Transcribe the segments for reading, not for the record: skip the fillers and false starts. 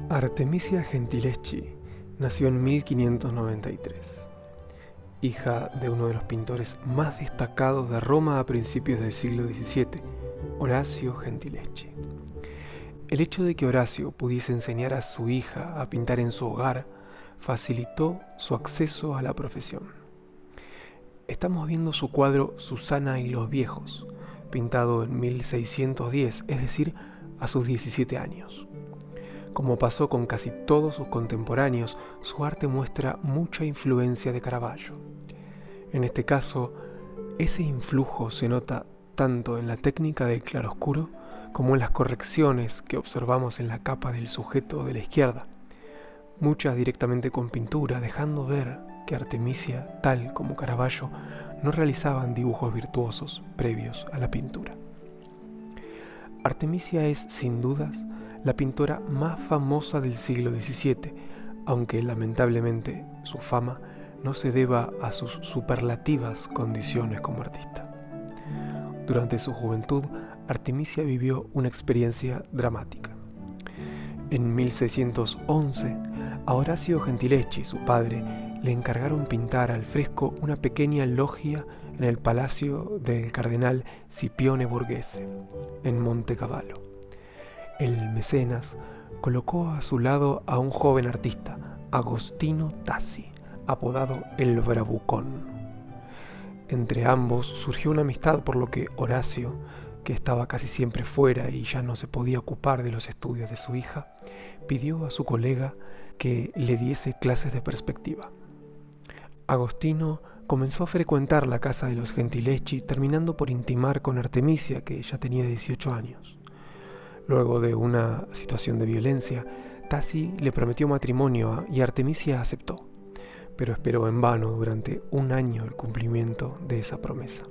Artemisia Gentileschi nació en 1593, hija de uno de los pintores más destacados de Roma a principios del siglo XVII, Orazio Gentileschi. El hecho de que Orazio pudiese enseñar a su hija a pintar en su hogar facilitó su acceso a la profesión. Estamos viendo su cuadro Susana y los viejos, pintado en 1610, es decir, a sus 17 años. Como pasó con casi todos sus contemporáneos, su arte muestra mucha influencia de Caravaggio. En este caso, ese influjo se nota tanto en la técnica del claroscuro como en las correcciones que observamos en la capa del sujeto de la izquierda, muchas directamente con pintura, dejando ver que Artemisia, tal como Caravaggio, no realizaban dibujos virtuosos previos a la pintura. Artemisia es, sin dudas, la pintora más famosa del siglo XVII, aunque lamentablemente su fama no se deba a sus superlativas condiciones como artista. Durante su juventud, Artemisia vivió una experiencia dramática. En 1611, a Orazio Gentileschi, su padre, le encargaron pintar al fresco una pequeña loggia en el palacio del cardenal Scipione Borghese, en Montecavallo. El mecenas colocó a su lado a un joven artista, Agostino Tassi, apodado el Bravucón. Entre ambos surgió una amistad, por lo que Orazio, que estaba casi siempre fuera y ya no se podía ocupar de los estudios de su hija, pidió a su colega que le diese clases de perspectiva. Agostino comenzó a frecuentar la casa de los Gentileschi, terminando por intimar con Artemisia, que ya tenía 18 años. Luego de una situación de violencia, Tassi le prometió matrimonio y Artemisia aceptó, pero esperó en vano durante un año el cumplimiento de esa promesa.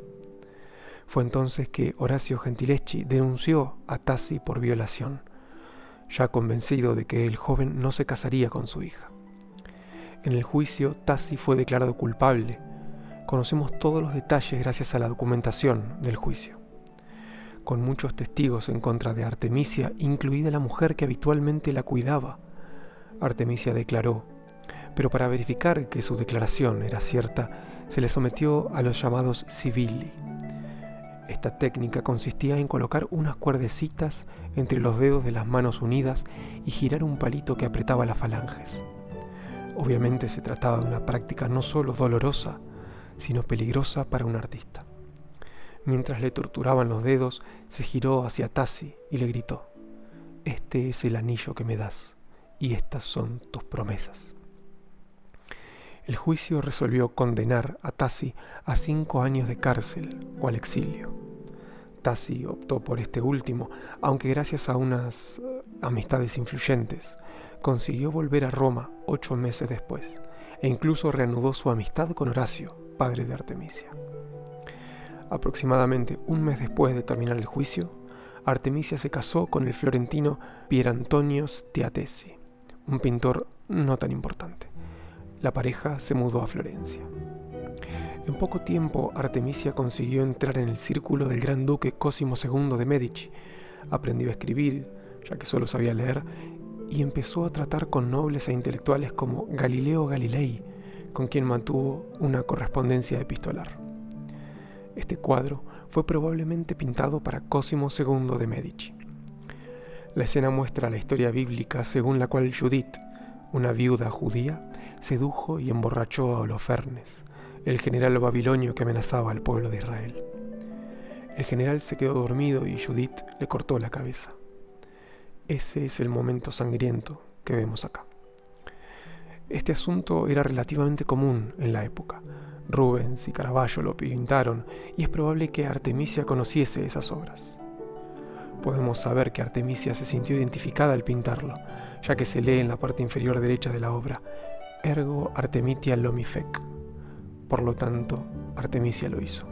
Fue entonces que Orazio Gentileschi denunció a Tassi por violación, ya convencido de que el joven no se casaría con su hija. En el juicio, Tassi fue declarado culpable. Conocemos todos los detalles gracias a la documentación del juicio. Con muchos testigos en contra de Artemisia, incluida la mujer que habitualmente la cuidaba, Artemisia declaró, pero para verificar que su declaración era cierta, se le sometió a los llamados sibilli. Esta técnica consistía en colocar unas cuerdecitas entre los dedos de las manos unidas y girar un palito que apretaba las falanges. Obviamente se trataba de una práctica no solo dolorosa, sino peligrosa para un artista. Mientras le torturaban los dedos, se giró hacia Tassi y le gritó: «Este es el anillo que me das, y estas son tus promesas». El juicio resolvió condenar a Tassi a 5 años de cárcel o al exilio. Tassi optó por este último, aunque gracias a unas amistades influyentes, consiguió volver a Roma 8 meses después, e incluso reanudó su amistad con Orazio, padre de Artemisia. Aproximadamente un mes después de terminar el juicio, Artemisia se casó con el florentino Pierantonio Stiatesi, un pintor no tan importante. La pareja se mudó a Florencia. En poco tiempo, Artemisia consiguió entrar en el círculo del gran duque Cosimo II de Medici, aprendió a escribir, ya que solo sabía leer, y empezó a tratar con nobles e intelectuales como Galileo Galilei, con quien mantuvo una correspondencia epistolar. Este cuadro fue probablemente pintado para Cosimo II de Medici. La escena muestra la historia bíblica según la cual Judith, una viuda judía, sedujo y emborrachó a Holofernes, el general babilonio que amenazaba al pueblo de Israel. El general se quedó dormido y Judith le cortó la cabeza. Ese es el momento sangriento que vemos acá. Este asunto era relativamente común en la época. Rubens y Caravaggio lo pintaron y es probable que Artemisia conociese esas obras. Podemos saber que Artemisia se sintió identificada al pintarlo, ya que se lee en la parte inferior derecha de la obra: Ergo Artemitia Lomi fec. Por lo tanto, Artemisia lo hizo.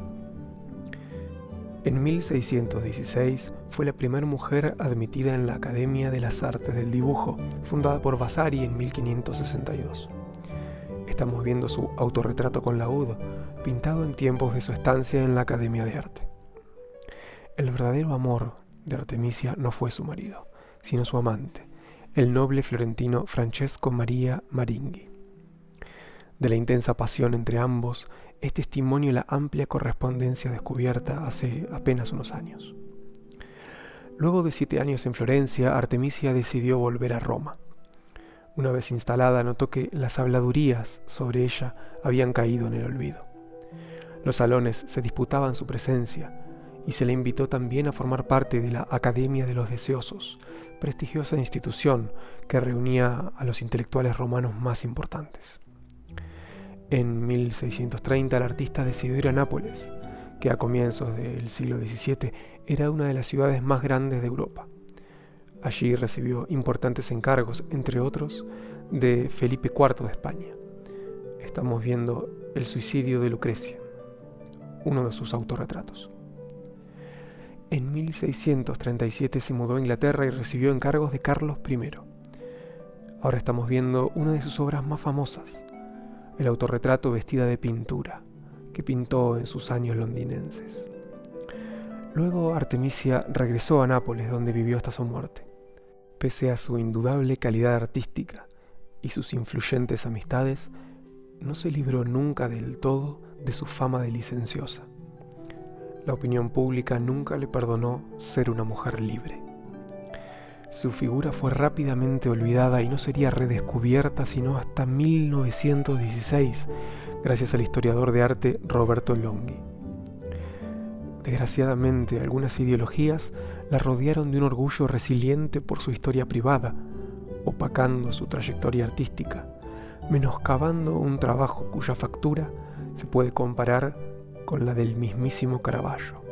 En 1616 fue la primera mujer admitida en la Academia de las Artes del Dibujo, fundada por Vasari en 1562. Estamos viendo su autorretrato con laúd, pintado en tiempos de su estancia en la Academia de Arte. El verdadero amor de Artemisia no fue su marido, sino su amante, el noble florentino Francesco Maria Maringhi. De la intensa pasión entre ambos es testimonio la amplia correspondencia descubierta hace apenas unos años. Luego de 7 años en Florencia, Artemisia decidió volver a Roma. Una vez instalada, notó que las habladurías sobre ella habían caído en el olvido. Los salones se disputaban su presencia y se le invitó también a formar parte de la Academia de los Deseosos, prestigiosa institución que reunía a los intelectuales romanos más importantes. En 1630 el artista decidió ir a Nápoles, que a comienzos del siglo XVII era una de las ciudades más grandes de Europa. Allí recibió importantes encargos, entre otros, de Felipe IV de España. Estamos viendo El suicidio de Lucrecia, uno de sus autorretratos. En 1637 se mudó a Inglaterra y recibió encargos de Carlos I. Ahora estamos viendo una de sus obras más famosas, el autorretrato vestida de pintura, que pintó en sus años londinenses. Luego Artemisia regresó a Nápoles, donde vivió hasta su muerte. Pese a su indudable calidad artística y sus influyentes amistades, no se libró nunca del todo de su fama de licenciosa. La opinión pública nunca le perdonó ser una mujer libre. Su figura fue rápidamente olvidada y no sería redescubierta sino hasta 1916, gracias al historiador de arte Roberto Longhi. Desgraciadamente, algunas ideologías la rodearon de un orgullo resiliente por su historia privada, opacando su trayectoria artística, menoscabando un trabajo cuya factura se puede comparar con la del mismísimo Caravaggio.